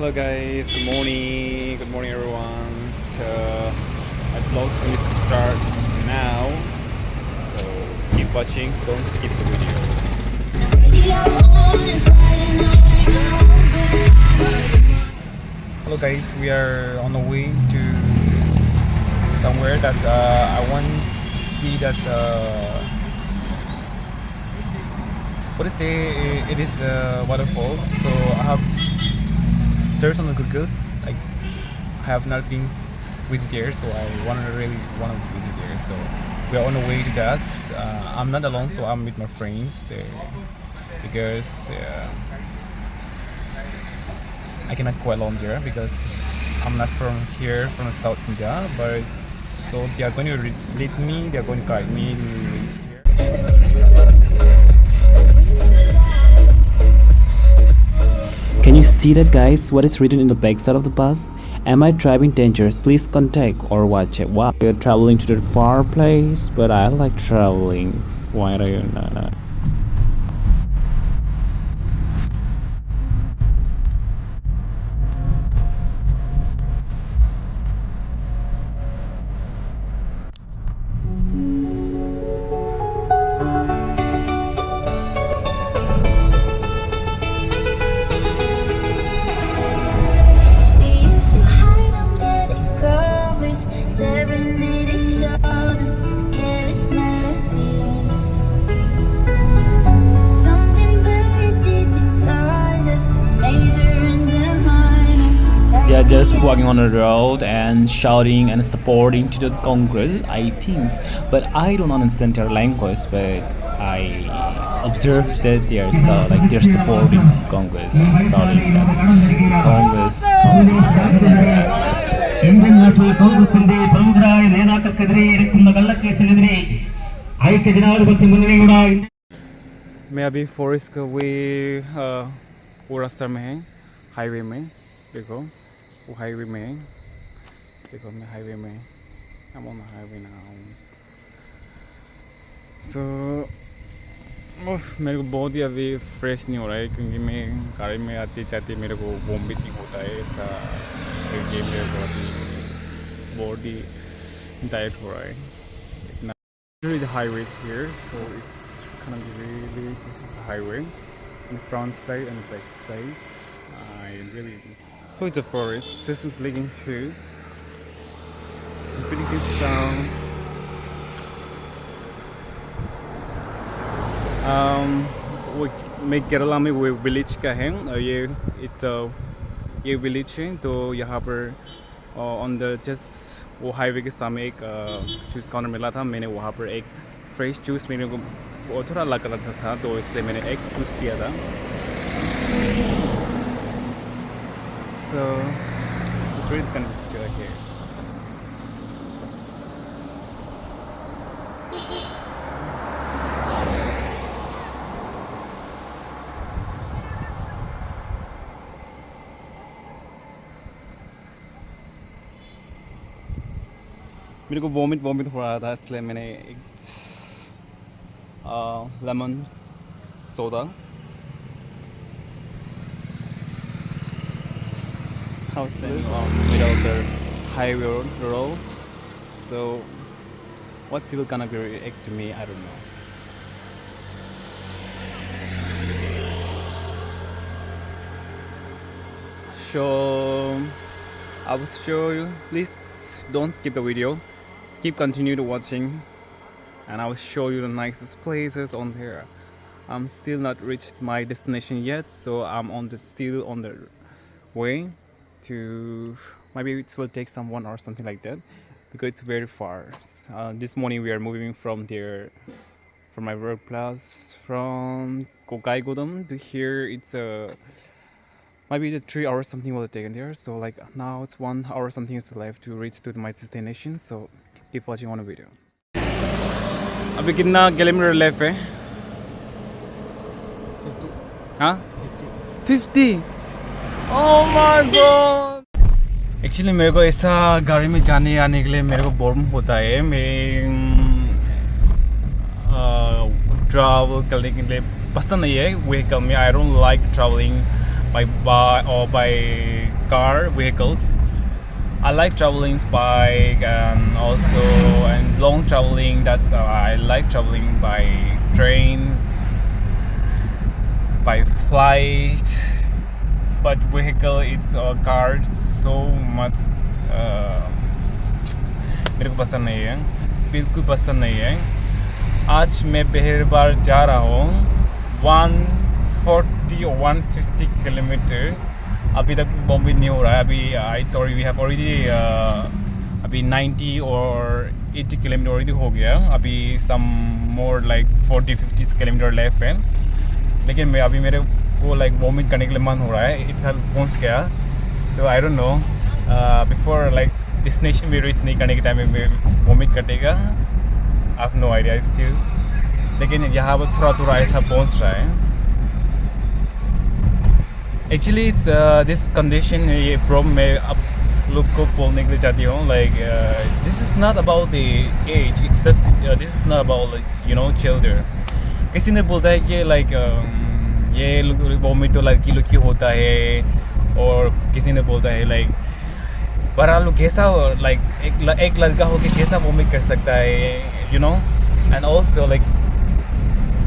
Hello guys, good morning everyone. So my vlogs will start now. So keep watching, don't skip the video. Hello guys, we are on the way to somewhere that I want to see that what is it is a waterfall. So I have searched on the Google. I have not been visit there, so I really want to visit there. So we are on the way to that. I'm not alone, so I'm with my friends there because I cannot go alone there because I'm not from here, from South India. But so they are going to lead me. They are going to guide me to reach there. Can you see that, guys? What is written in the backside of the bus? Am I driving dangerous? Please contact or watch it. Wow, we're traveling to the far place, but I like traveling. Why do you not? They are just walking on the road and shouting and supporting to the Congress, I think. But I don't understand their language, but I observe that they are they're supporting Congress and shouting that's Congress, Indian national കോൺഗ്രസിന്റെ പ്രമുഖരായ നേതാക്കൾക്കെതിരെ എടുക്കുന്ന കള്ളക്കേസിനെതിരെ ഐക്യജനാധിപത്യ മുന്നണിയുടെ मैं अभी forest का वे वो रास्ता में है, हाईवे में. देखो वो हाईवे में है. देखो मैं हाईवे में, I'm on the highway now. So मेरे को बहुत ही अभी फ्रेश नहीं हो रहा है क्योंकि मैं गाड़ी में आते जाते मेरे को वॉमिटिंग होता है ऐसा. ये मेरे को अभी बॉडी डाइट हो रहा है इतना. The highway is here, so it's kind of really, this is a highway on the front side and the back side. I really, so it's a forest. This is looking here. Pretty good sound. वो मैं केरला में वो village का है. ये village है तो यहाँ पर ऑन द जस्ट वो हाईवे के सामने एक जूस काउंटर मिला था. मैंने वहाँ पर एक फ्रेश जूस मेरे को वो थोड़ा अलग अलग था तो इसलिए मैंने एक चूज़ किया था. So it's really kind of still here. मेरे को वॉमिट हो रहा था इसलिए मैंने एक lemon soda. How's that? Without the highway road. So what people gonna react to me, I don't know. So I will show you. Please don't skip the video. Keep continue to watching. And I will show you the nicest places on there. I'm still not reached my destination yet, so I'm still on the way to, maybe it will take some 1 hour something like that because it's very far. This morning we are moving from there, from my workplace, from Kokaigodam to here. It's maybe it's 3 hours something will take in there. So like now it's 1 hour something is left to reach to my destination. So keep watching on the video. अभी कितना kilometre left है? हाँ 50. Oh my god. Actually मेरे को ऐसा गाड़ी में जाने आने के लिए मेरे को बोर होता है. मैं ट्रैवल करने के लिए पसंद नहीं है व्हीकल में. I don't like travelling by car vehicles. I like traveling by and also and long traveling. That's I like traveling by trains, by flight, but vehicle it's a car so much. मेरे को पसंद नहीं है, बिल्कुल पसंद नहीं है. आज मैं पहली बार जा रहा हूँ 140 और 150 किलोमीटर. अभी तक वॉमिट नहीं हो रहा है. अभी it's already we have already अभी 90 और 80 किलोमीटर ऑलरेडी हो गया. अभी some more like 40-50 kilometre left है. लेकिन मैं अभी मेरे को लाइक वॉमिट करने के लिए मन हो रहा है. इतना पहुँच गया तो I don't know before like destination में रीच नहीं करने के टाइम में वॉमिट कटेगा. I have no idea still. लेकिन यहाँ पर थोड़ा थोड़ा ऐसा पहुँच रहा है. एक्चुअली इट्स दिस कंडीशन ये प्रॉब्लम मैं आप लोग को बोलने के लिए चाहती हूँ. Like this is not about the age, it's this is not about you know children. किसी ने बोलता है कि लाइक ये वॉमिट तो लड़की लोग की होता है, और किसी ने बोलता है लाइक बड़ा लोग कैसा लाइक एक लड़का हो के कैसा वॉमिट कर सकता है, you know. And also like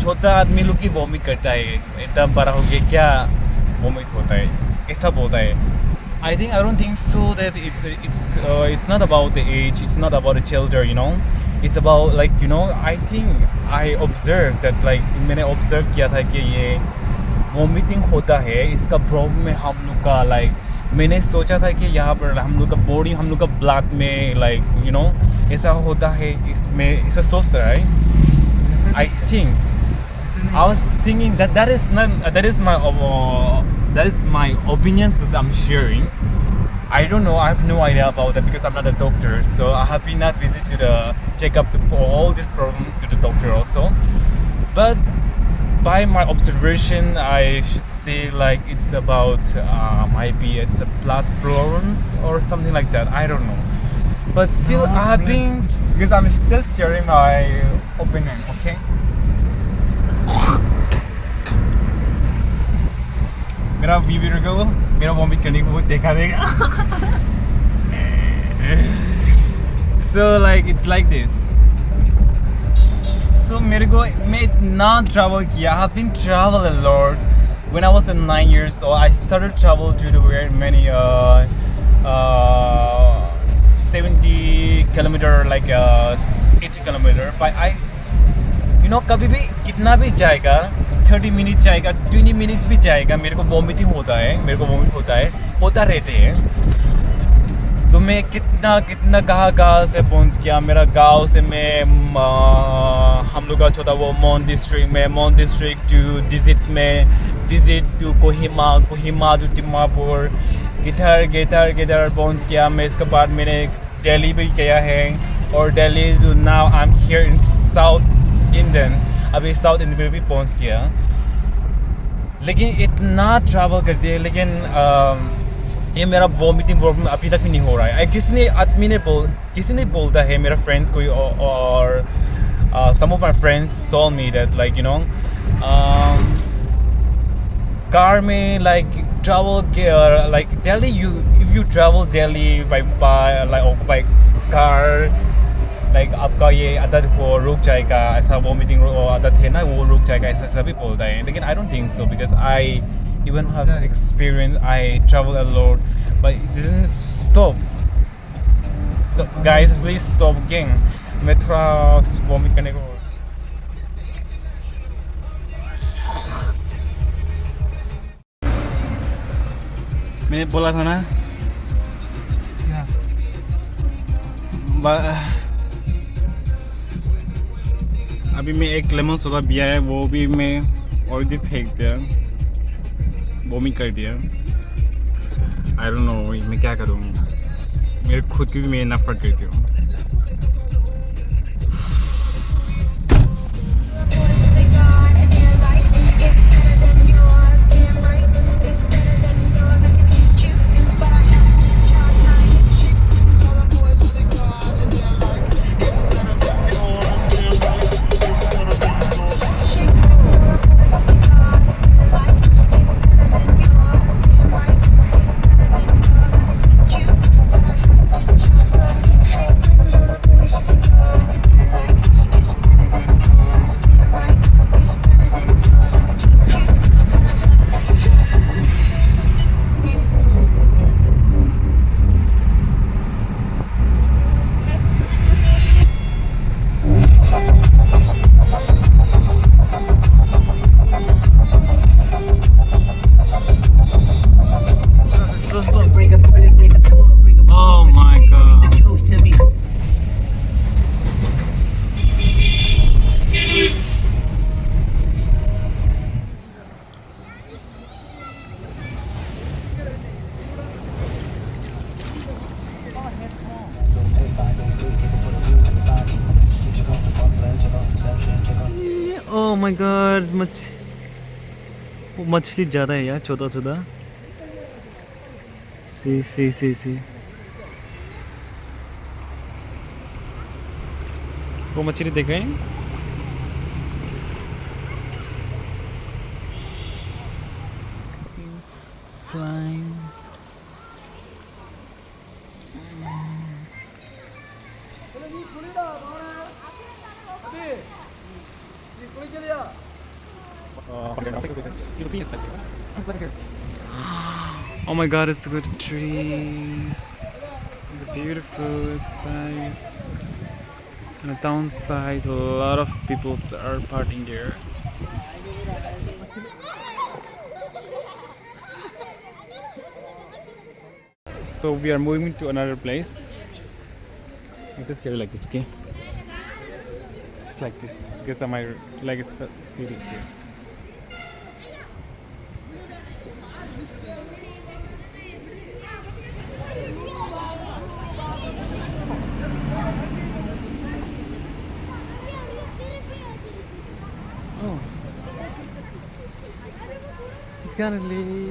छोटा आदमी लोग की वॉमिट करता है, इतना बड़ा हो के क्या वॉमिट होता है, ऐसा बोलता है. I don't think so that it's not about the age, it's not about the children, you know. It's about like you know I think I observed that like मैंने observe किया था कि ये वॉमिटिंग होता है. इसका प्रॉब्लम है हम लोग का. लाइक मैंने सोचा था कि यहाँ पर हम लोग का बॉडी हम लोग का ब्लड में लाइक यू नो ऐसा होता है. इसमें ऐसा सोचता है. I think I was thinking that is my opinions that I'm sharing. I don't know. I have no idea about that because I'm not a doctor. So I have been not visit to the check up for all this problem to the doctor also. But by my observation, I should say like it's about might be it's a blood problems or something like that. I don't know. But still, I have been because I'm just sharing my opinion. Okay. मेरा video को मेरा vomit करने को देखा देगा. So like it's like this. So मेरे को मैं इतना travel किया. I have been travel a lot. When I was 9 years old, I started travel to the very many 70 kilometer like 80 kilometer. But I you know कभी भी कितना भी जाएगा 30 मिनट जाएगा 20 मिनट भी जाएगा मेरे को वॉमिटिंग होता है. मेरे को वॉमिट होता है, होता रहते हैं. तो मैं कितना कहाँ से पहुँच गया. मेरा गांव से मैं हम लोग का छोटा वो Mon district to digit to Kohima to Dimapur गिटार पहुँच गया मैं. इसके बाद मैंने दिल्ली भी गया है, और Delhi to now I am here in South Indian. अभी साउथ इंडियन में भी पहुँच गया. लेकिन इतना ट्रैवल करती है. लेकिन ये मेरा वॉमिटिंग प्रॉब्लम अभी तक भी नहीं हो रहा है. किसी ने बोलता है मेरा फ्रेंड्स कोई और some of my friends told me that like you know car में like travel like Delhi if you travel Delhi by by car like आपका ये आदत को रुक जाएगा. ऐसा वॉमिटिंग आदत है ना, वो रुक जाएगा ऐसा सभी बोलता है. लेकिन I don't think so because I even have experience. I travel a lot but it didn't stop. Guys please stop game. मैं थोड़ा वॉमिट करने को मैंने बोला था ना अभी मैं एक लेमन सोडा पिया है, वो भी मैं ऑलरेडी फेंक दिया, वॉमिट कर दिया. आई डोंट नो मैं क्या करूँ. मेरे खुद की भी मैं नफरत करती हूँ. my god, मछली ज़्यादा है यार, छोटा छोटा. See. वो मछली देख रहे हैं? Flying. Oh my god, it's good trees. The beautiful sky. On the downside, a lot of people are partying there. So we are moving to another place. I just get it like this, okay? Just like this, because my leg is speeding here. Oh, it's got a lady.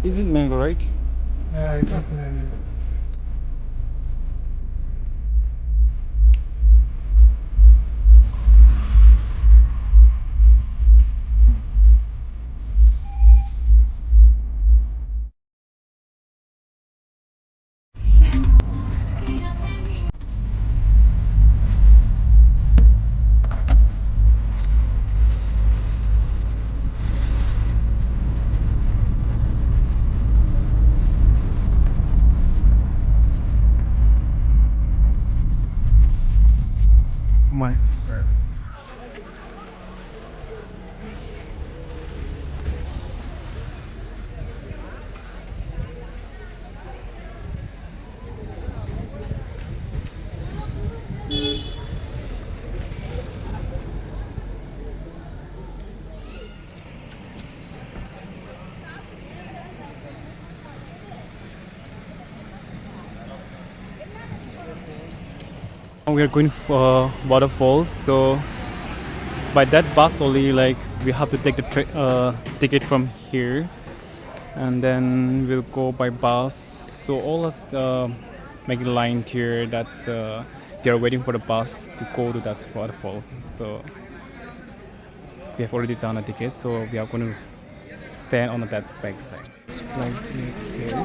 Is it mango, right? Yeah, it was mango. My. We are going for waterfalls, so by that bus only, like we have to take the ticket from here, and then we'll go by bus. So all us making a line here. That's they are waiting for the bus to go to that waterfalls. So we have already done a ticket, so we are going to stand on that backside. It's like here.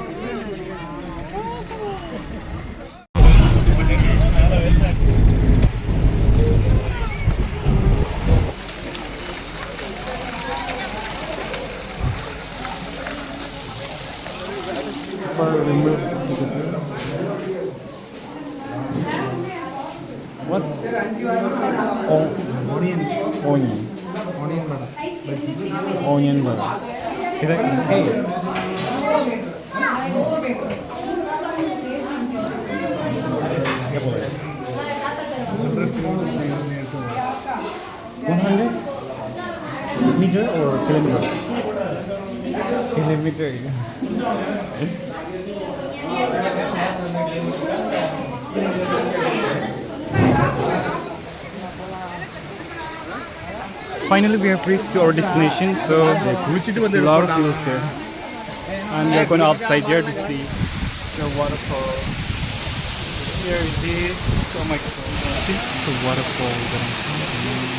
What? Onion. Onion butter. Hey. Meter or kilometer? Kilometer. Finally, we have reached to our destination, so there's a lot of people here. And we are going outside here to see the waterfall. Here it is. Oh my god, this is the waterfall that I'm seeing.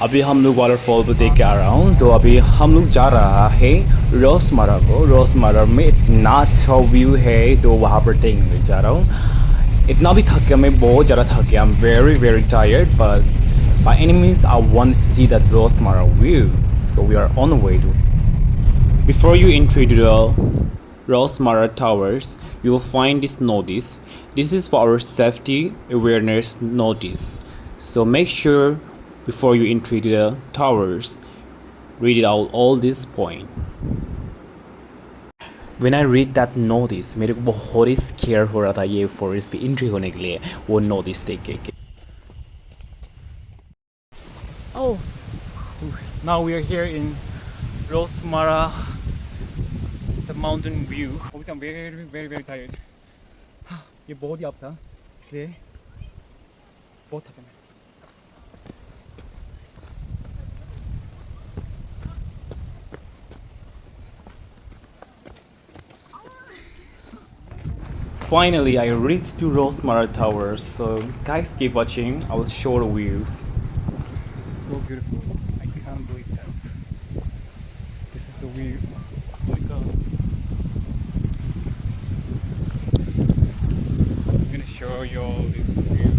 अभी हम लोग waterfall को देख के आ रहा हूँ, तो अभी हम लोग जा रहा है रोसमारा को। रोसमारा में इतना अच्छा व्यू है, तो वहाँ पर देखने जा रहा हूँ। इतना भी थक गया मैं, बहुत ज़्यादा थक गया। I am very very tired, but by any means I want to see that रोसमारा view, so we are on the way to. Before you enter to the Rosemala Towers, you will find this notice. This is for our safety awareness notice. So make sure before you enter to the towers, read it out all this point. When I read that notice, मेरे को बहुत ही scare हो रहा था ये forest पे entry होने के लिए वो notice देख के। Oh, now we are here in Rosemala, the mountain view. Obviously, I'm very, very, very tired. ये बहुत ही up था, इसलिए बहुत थका मैं। Finally, I reached to Rosemala Towers. So, guys, keep watching. I will show the views. So beautiful. I can't believe that. This is a view. Oh my god. I'm gonna show you all this view.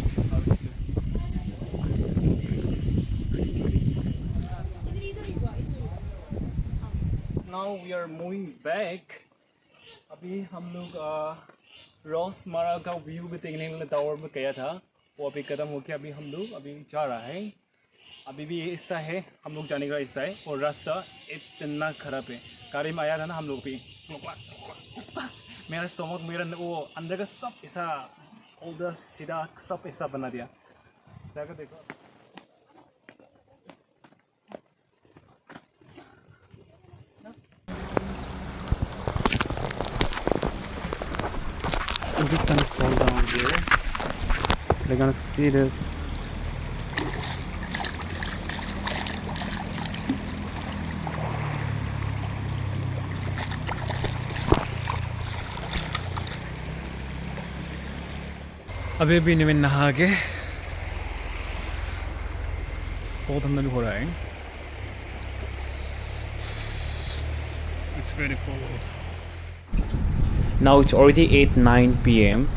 Now we are moving back. अभी हम लोग रोसमारा का view भी देखने के लिए tower में गया था, वो अभी ख़त्म हो गया। अभी हम लोग अभी जा रहा है। अभी भी ये हिस्सा है हम लोग जाने का हिस्सा है, और रास्ता इतना ख़राब है। गाड़ी में आया था ना हम लोग भी, मेरा स्टमक, मेरा वो अंदर का सब ऐसा उल्टा सीधा सब ऐसा बना दिया। जाकर देखो। I'm just gonna fall down here. They're gonna see this. अभी भी मैं नहा के बहुत ठंडा भी हो रहा है। It's very cold. Now it's already 8-9 p.m.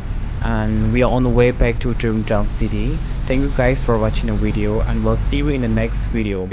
and we are on the way back to Downtown City. Thank you guys for watching the video, and we'll see you in the next video.